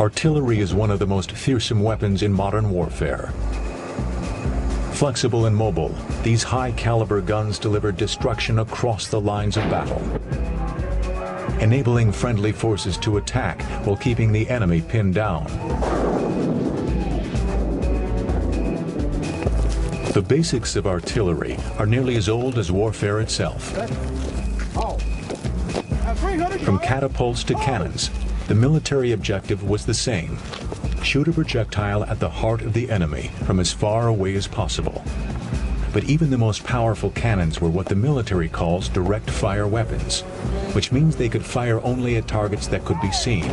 Artillery is one of the most fearsome weapons in modern warfare. Flexible and mobile, these high-caliber guns deliver destruction across the lines of battle, enabling friendly forces to attack while keeping the enemy pinned down. The basics of artillery are nearly as old as warfare itself. From catapults to cannons, the military objective was the same: shoot a projectile at the heart of the enemy from as far away as possible. But even the most powerful cannons were what the military calls direct fire weapons, which means they could fire only at targets that could be seen.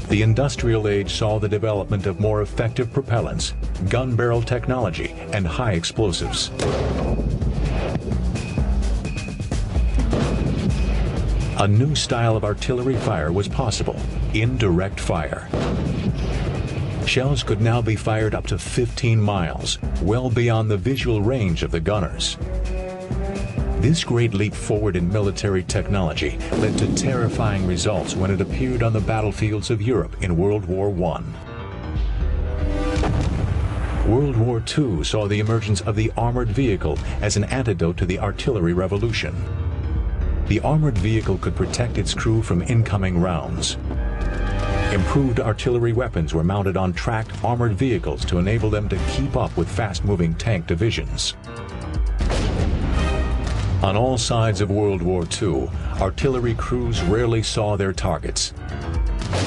The industrial age saw the development of more effective propellants, gun barrel technology, and high explosives. A new style of artillery fire was possible: indirect fire. Shells could now be fired up to 15 miles, well beyond the visual range of the gunners. This great leap forward in military technology led to terrifying results when it appeared on the battlefields of Europe in World War I. World War II saw the emergence of the armored vehicle as an antidote to the artillery revolution. The armored vehicle could protect its crew from incoming rounds. Improved artillery weapons were mounted on tracked armored vehicles to enable them to keep up with fast-moving tank divisions. On all sides of World War II, artillery crews rarely saw their targets.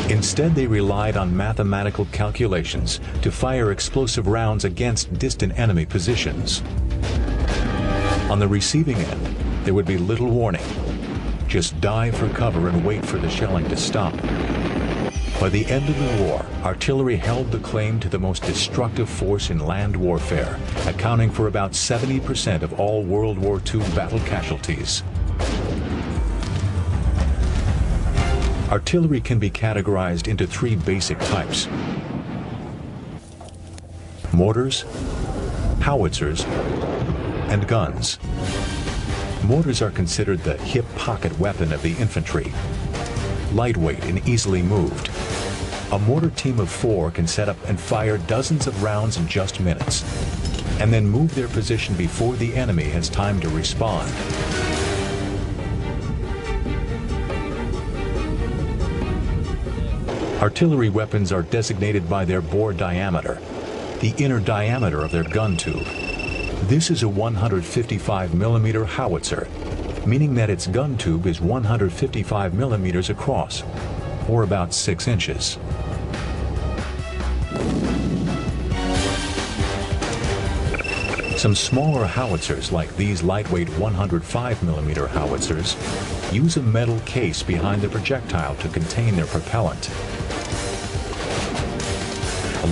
Instead, they relied on mathematical calculations to fire explosive rounds against distant enemy positions. On the receiving end, there would be little warning. Just dive for cover and wait for the shelling to stop. By the end of the war, artillery held the claim to the most destructive force in land warfare, accounting for about 70% of all World War II battle casualties. Artillery can be categorized into three basic types: mortars, howitzers, and guns. Mortars are considered the hip pocket weapon of the infantry. Lightweight and easily moved, a mortar team of 4 can set up and fire dozens of rounds in just minutes, and then move their position before the enemy has time to respond. Artillery weapons are designated by their bore diameter, the inner diameter of their gun tube. This is a 155 millimeter howitzer, meaning that its gun tube is 155 millimeters across, or about 6 inches. Some smaller howitzers, like these lightweight 105 millimeter howitzers, use a metal case behind the projectile to contain their propellant.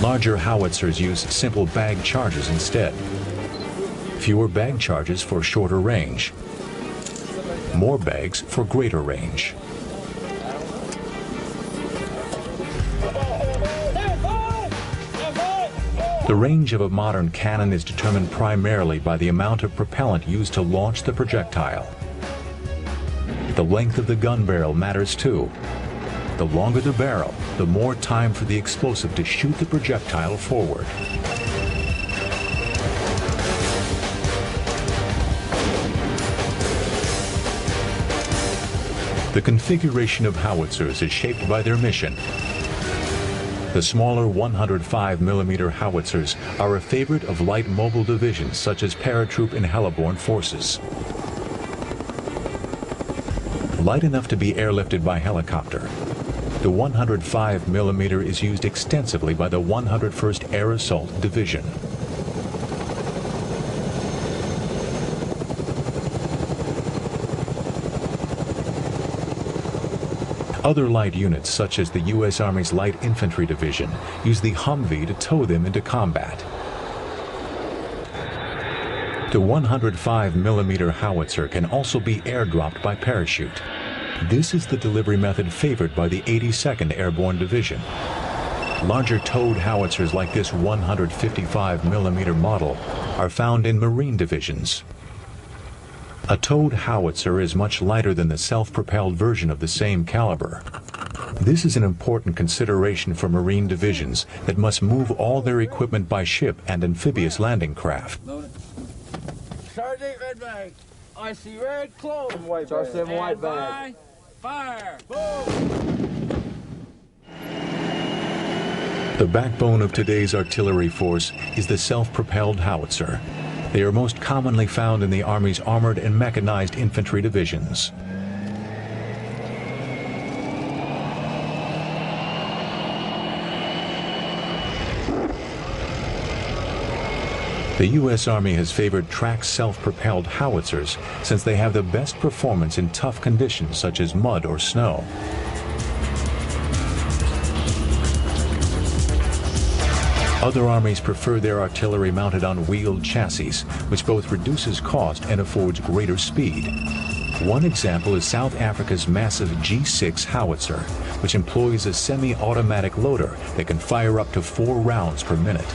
Larger howitzers use simple bag charges instead. Fewer bag charges for shorter range. More bags for greater range. The range of a modern cannon is determined primarily by the amount of propellant used to launch the projectile. The length of the gun barrel matters too. The longer the barrel, the more time for the explosive to shoot the projectile forward. The configuration of howitzers is shaped by their mission. The smaller 105 millimeter howitzers are a favorite of light mobile divisions such as paratroop and heliborne forces. Light enough to be airlifted by helicopter, the 105 millimeter is used extensively by the 101st Air Assault Division. Other light units, such as the U.S. Army's Light Infantry Division, use the Humvee to tow them into combat. The 105 millimeter howitzer can also be airdropped by parachute. This is the delivery method favored by the 82nd Airborne Division. Larger towed howitzers like this 155 millimeter model are found in Marine divisions. A towed howitzer is much lighter than the self-propelled version of the same caliber. This is an important consideration for Marine divisions that must move all their equipment by ship and amphibious landing craft. Sergeant, red bag. I see red, close. Charge 7 white bag. Fire. Boom. The backbone of today's artillery force is the self-propelled howitzer. They are most commonly found in the Army's armored and mechanized infantry divisions. The U.S. Army has favored tracked self-propelled howitzers since they have the best performance in tough conditions such as mud or snow. Other armies prefer their artillery mounted on wheeled chassis, which both reduces cost and affords greater speed. One example is South Africa's massive G6 howitzer, which employs a semi-automatic loader that can fire up to 4 rounds per minute.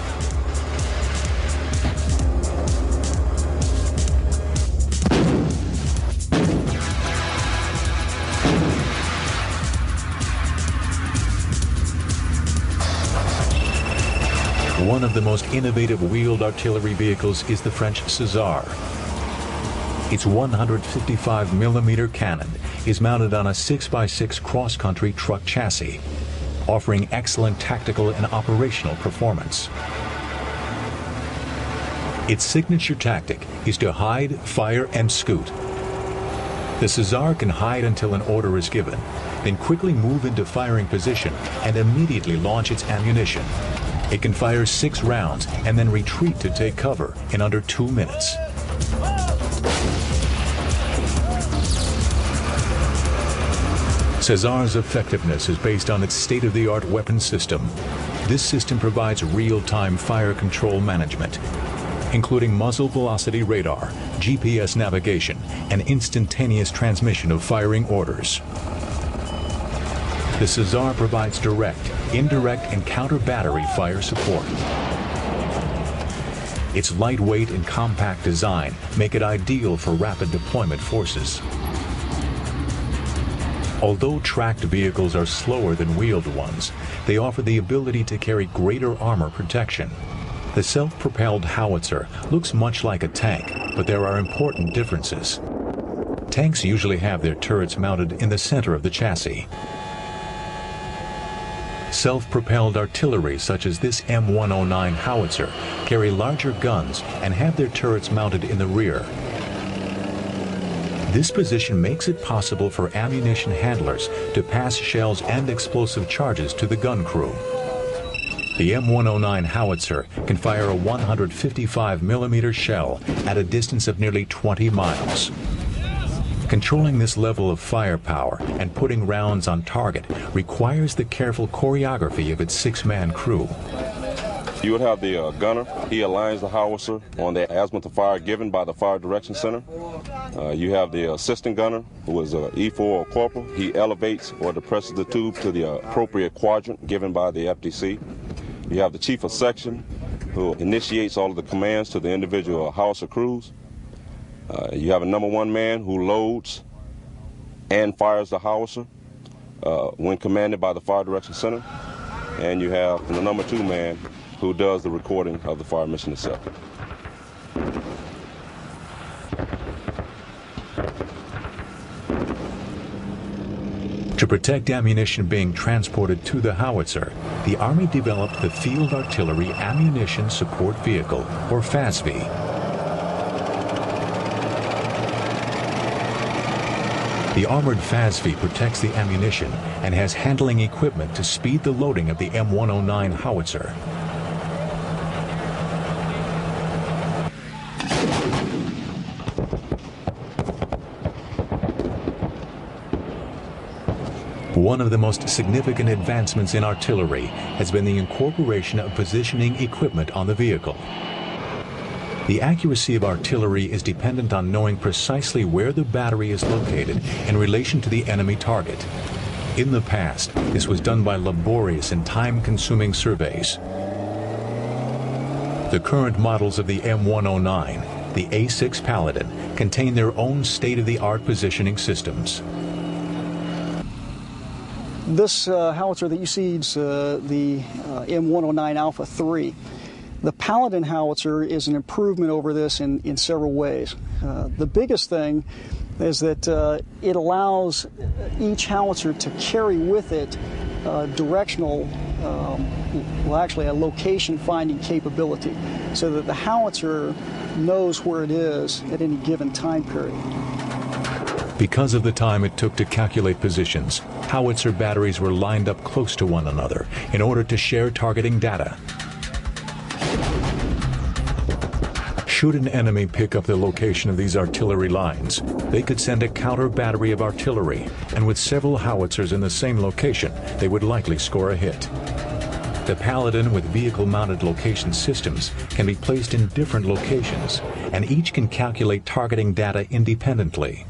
One of the most innovative wheeled artillery vehicles is the French César. Its 155mm cannon is mounted on a 6x6 cross-country truck chassis, offering excellent tactical and operational performance. Its signature tactic is to hide, fire, and scoot. The César can hide until an order is given, then quickly move into firing position and immediately launch its ammunition. It can fire 6 rounds and then retreat to take cover in under 2 minutes. César's effectiveness is based on its state-of-the-art weapon system. This system provides real-time fire control management, including muzzle velocity radar, GPS navigation, and instantaneous transmission of firing orders. The César provides direct, indirect, and counter-battery fire support. Its lightweight and compact design make it ideal for rapid deployment forces. Although tracked vehicles are slower than wheeled ones, they offer the ability to carry greater armor protection. The self-propelled howitzer looks much like a tank, but there are important differences. Tanks usually have their turrets mounted in the center of the chassis. Self-propelled artillery such as this M109 howitzer carry larger guns and have their turrets mounted in the rear. This position makes it possible for ammunition handlers to pass shells and explosive charges to the gun crew. The M109 howitzer can fire a 155mm shell at a distance of nearly 20 miles. Controlling this level of firepower and putting rounds on target requires the careful choreography of its 6-man crew. You would have the gunner. He aligns the howitzer on the azimuth of fire given by the Fire Direction Center. You have the assistant gunner, who is an E4 or corporal. He elevates or depresses the tube to the appropriate quadrant given by the FDC. You have the chief of section, who initiates all of the commands to the individual howitzer crews. You have a number 1 man who loads and fires the howitzer when commanded by the Fire Direction Center. And you have the number 2 man who does the recording of the fire mission itself. To protect ammunition being transported to the howitzer, the Army developed the Field Artillery Ammunition Support Vehicle, or FASV. The armored FASV protects the ammunition and has handling equipment to speed the loading of the M109 howitzer. One of the most significant advancements in artillery has been the incorporation of positioning equipment on the vehicle. The accuracy of artillery is dependent on knowing precisely where the battery is located in relation to the enemy target. In the past, this was done by laborious and time-consuming surveys. The current models of the M109, the A6 Paladin, contain their own state-of-the-art positioning systems. This howitzer that you see is the M109 Alpha 3. The Paladin howitzer is an improvement over this in several ways. The biggest thing is that it allows each howitzer to carry with it directional, well actually a location finding capability, so that the howitzer knows where it is at any given time period. Because of the time it took to calculate positions, howitzer batteries were lined up close to one another in order to share targeting data. Should an enemy pick up the location of these artillery lines, they could send a counter battery of artillery, and with several howitzers in the same location, they would likely score a hit. The Paladin with vehicle-mounted location systems can be placed in different locations, and each can calculate targeting data independently.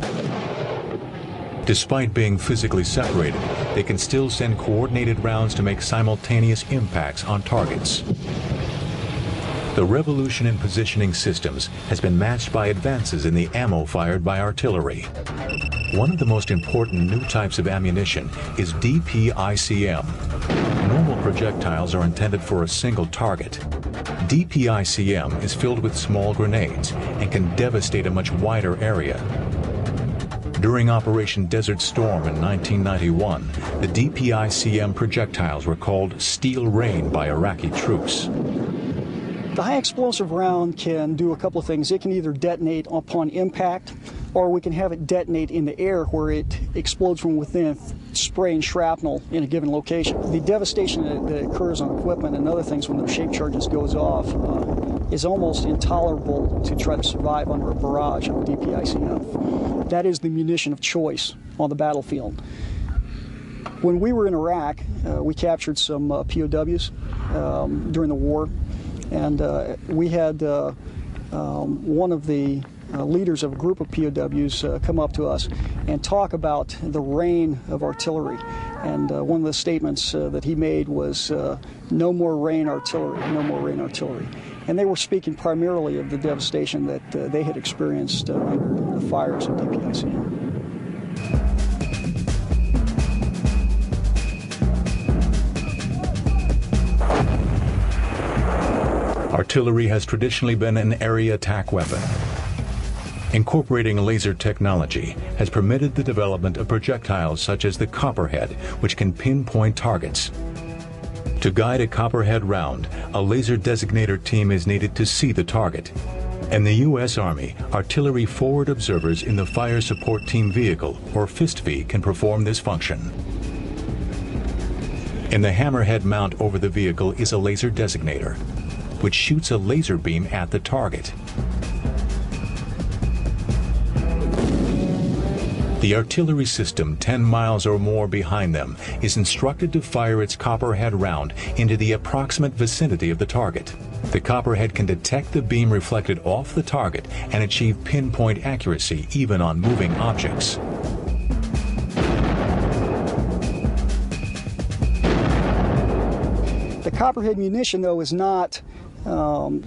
Despite being physically separated, they can still send coordinated rounds to make simultaneous impacts on targets. The revolution in positioning systems has been matched by advances in the ammo fired by artillery. One of the most important new types of ammunition is DPICM. Normal projectiles are intended for a single target. DPICM is filled with small grenades and can devastate a much wider area. During Operation Desert Storm in 1991, the DPICM projectiles were called Steel Rain by Iraqi troops. The high explosive round can do a couple of things. It can either detonate upon impact, or we can have it detonate in the air where it explodes from within, spraying shrapnel in a given location. The devastation that occurs on equipment and other things when those shape charges goes off is almost intolerable to try to survive under a barrage of DPICM. That is the munition of choice on the battlefield. When we were in Iraq, we captured some POWs during the war. And we had one of the leaders of a group of POWs come up to us and talk about the rain of artillery. And one of the statements that he made was, no more rain artillery, no more rain artillery. And they were speaking primarily of the devastation that they had experienced under the fires of DPICM. Artillery has traditionally been an area attack weapon. Incorporating laser technology has permitted the development of projectiles such as the Copperhead, which can pinpoint targets. To guide a Copperhead round, a laser designator team is needed to see the target. In the U.S. Army, artillery forward observers in the Fire Support Team Vehicle, or FSTV, can perform this function. In the hammerhead mount over the vehicle is a laser designator, which shoots a laser beam at the target. The artillery system 10 miles or more behind them is instructed to fire its Copperhead round into the approximate vicinity of the target. The Copperhead can detect the beam reflected off the target and achieve pinpoint accuracy even on moving objects. The Copperhead munition, though, is not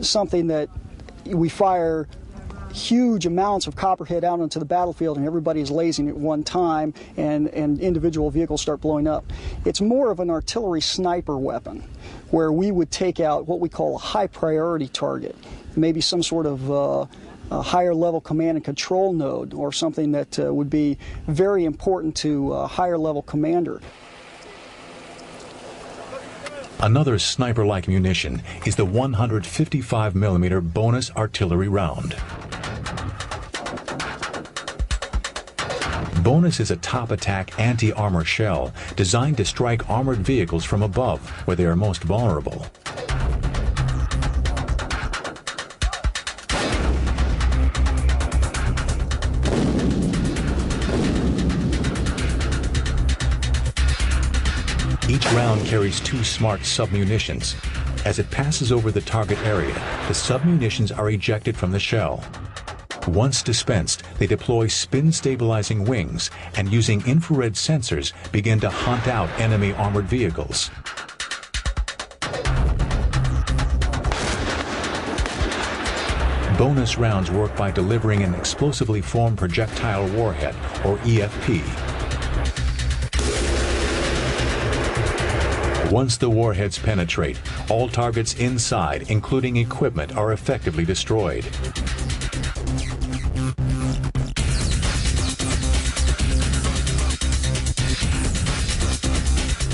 something that we fire huge amounts of Copperhead out onto the battlefield and everybody is lasing at one time and individual vehicles start blowing up. It's more of an artillery sniper weapon where we would take out what we call a high priority target, maybe some sort of a higher level command and control node or something that would be very important to a higher level commander. Another sniper-like munition is the 155mm bonus artillery round. Bonus is a top-attack anti-armor shell designed to strike armored vehicles from above, where they are most vulnerable. Each round carries two smart submunitions. As it passes over the target area, the submunitions are ejected from the shell. Once dispensed, they deploy spin-stabilizing wings and, using infrared sensors, begin to hunt out enemy armored vehicles. Bonus rounds work by delivering an explosively formed projectile warhead, or EFP. Once the warheads penetrate, all targets inside, including equipment, are effectively destroyed.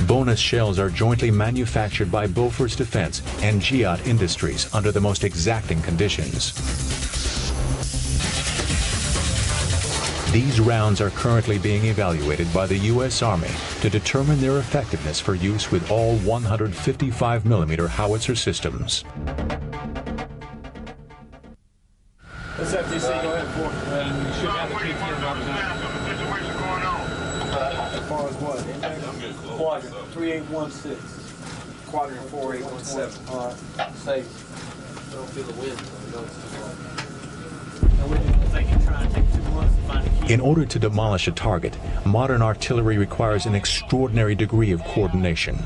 Bonus shells are jointly manufactured by Bofors Defense and Giat Industries under the most exacting conditions. These rounds are currently being evaluated by the U.S. Army to determine their effectiveness for use with all 155mm howitzer systems. This FTC, go ahead, 4. You should have the PTM representative. As far as what? Quadrant 3816. Quadrant 4817. All right. Safe. Don't feel the wind. In order to demolish a target, modern artillery requires an extraordinary degree of coordination.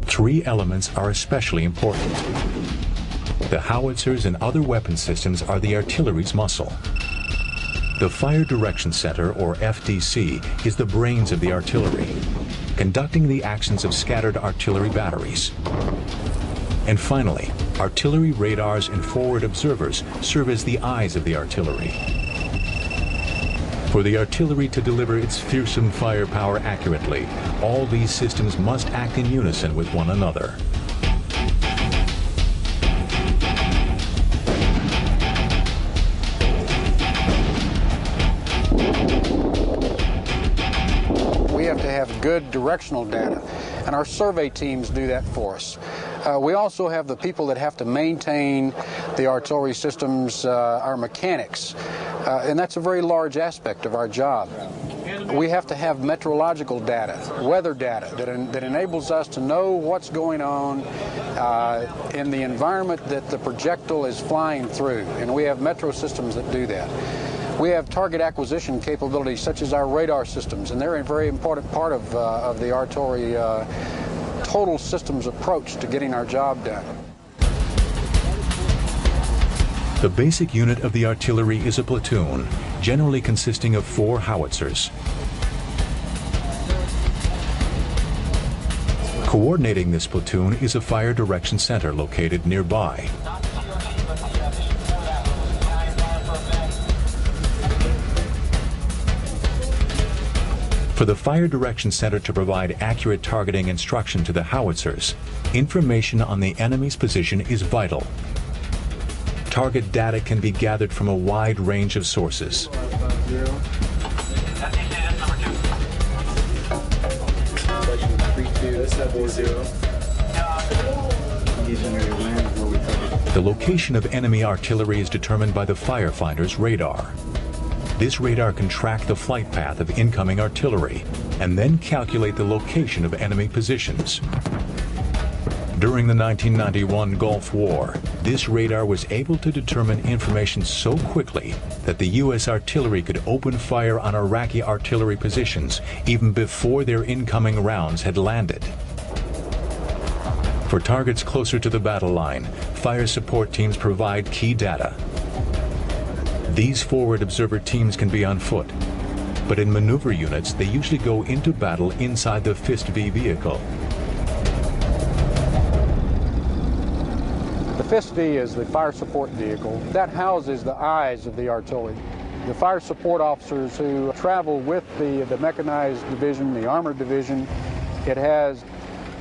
Three elements are especially important. The howitzers and other weapon systems are the artillery's muscle. The Fire Direction Center, or FDC, is the brains of the artillery, conducting the actions of scattered artillery batteries. And finally, artillery radars and forward observers serve as the eyes of the artillery. For the artillery to deliver its fearsome firepower accurately, all these systems must act in unison with one another. We have to have good directional data, and our survey teams do that for us. We also have the people that have to maintain the artillery systems, our mechanics, and that's a very large aspect of our job. We have to have meteorological data, weather data, that enables us to know what's going on in the environment that the projectile is flying through, and we have metro systems that do that. We have target acquisition capabilities such as our radar systems, and they're a very important part of the artillery total systems approach to getting our job done. The basic unit of the artillery is a platoon, generally consisting of 4 howitzers. Coordinating this platoon is a Fire Direction Center located nearby. For the Fire Direction Center to provide accurate targeting instruction to the howitzers, information on the enemy's position is vital. Target data can be gathered from a wide range of sources. The location of enemy artillery is determined by the firefinder's radar. This radar can track the flight path of incoming artillery and then calculate the location of enemy positions. During the 1991 Gulf War, this radar was able to determine information so quickly that the U.S. artillery could open fire on Iraqi artillery positions even before their incoming rounds had landed. For targets closer to the battle line, fire support teams provide key data. These forward observer teams can be on foot, but in maneuver units, they usually go into battle inside the FIST-V vehicle. The FIST-V is the fire support vehicle that houses the eyes of the artillery. The fire support officers who travel with the mechanized division, the armored division, it has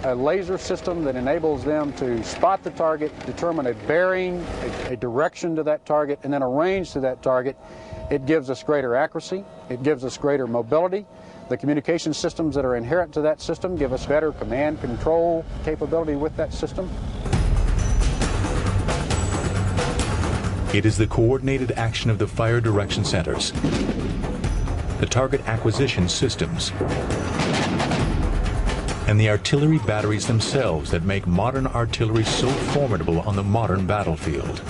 a laser system that enables them to spot the target, determine a bearing, a direction to that target, and then a range to that target. It gives us greater accuracy. It gives us greater mobility. The communication systems that are inherent to that system give us better command control capability with that system. It is the coordinated action of the Fire Direction Centers, the target acquisition systems, and the artillery batteries themselves that make modern artillery so formidable on the modern battlefield.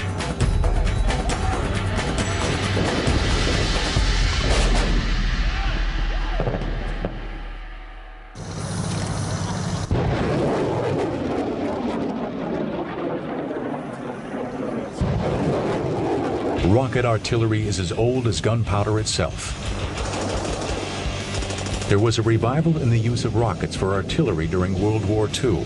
Rocket artillery is as old as gunpowder itself. There was a revival in the use of rockets for artillery during World War II.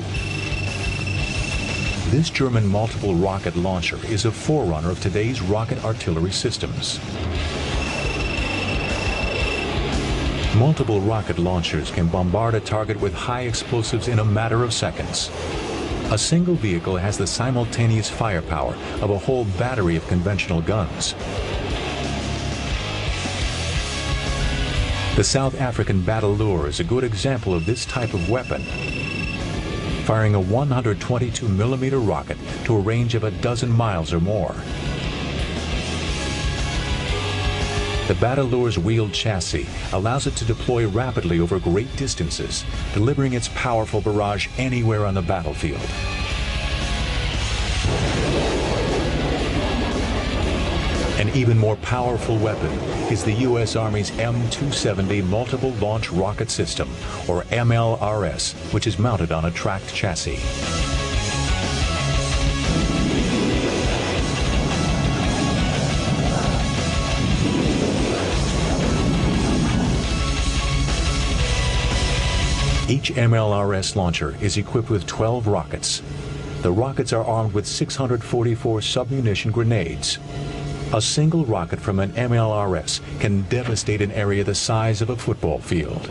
This German multiple rocket launcher is a forerunner of today's rocket artillery systems. Multiple rocket launchers can bombard a target with high explosives in a matter of seconds. A single vehicle has the simultaneous firepower of a whole battery of conventional guns. The South African Battle Lure is a good example of this type of weapon, firing a 122mm rocket to a range of a dozen miles or more. The Battle Lure's wheeled chassis allows it to deploy rapidly over great distances, delivering its powerful barrage anywhere on the battlefield. An even more powerful weapon is the U.S. Army's M270 Multiple Launch Rocket System, or MLRS, which is mounted on a tracked chassis. Each MLRS launcher is equipped with 12 rockets. The rockets are armed with 644 submunition grenades. A single rocket from an MLRS can devastate an area the size of a football field.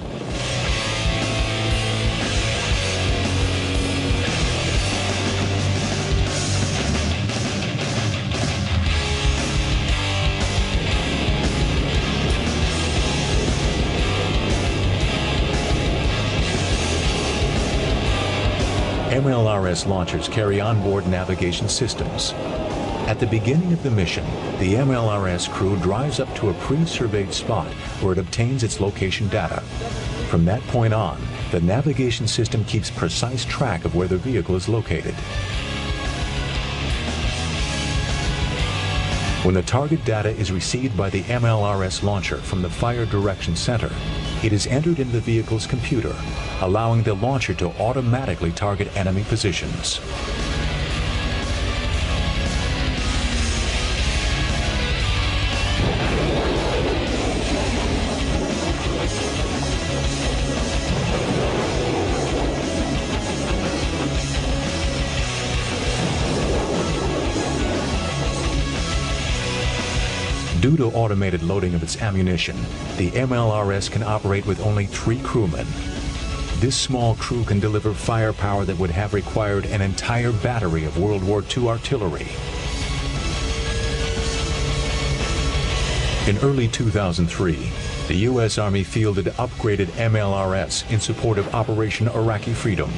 MLRS launchers carry onboard navigation systems. At the beginning of the mission, the MLRS crew drives up to a pre-surveyed spot where it obtains its location data. From that point on, the navigation system keeps precise track of where the vehicle is located. When the target data is received by the MLRS launcher from the Fire Direction Center, it is entered into the vehicle's computer, allowing the launcher to automatically target enemy positions. Due to automated loading of its ammunition, the MLRS can operate with only 3 crewmen. This small crew can deliver firepower that would have required an entire battery of World War II artillery. In early 2003, the U.S. Army fielded upgraded MLRS in support of Operation Iraqi Freedom.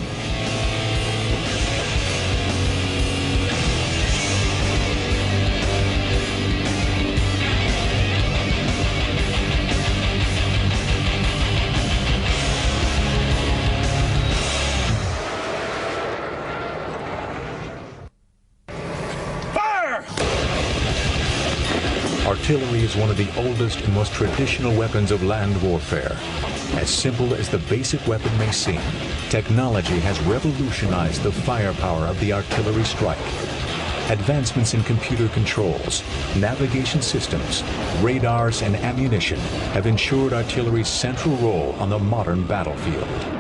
Artillery is one of the oldest and most traditional weapons of land warfare. As simple as the basic weapon may seem, technology has revolutionized the firepower of the artillery strike. Advancements in computer controls, navigation systems, radars, and ammunition have ensured artillery's central role on the modern battlefield.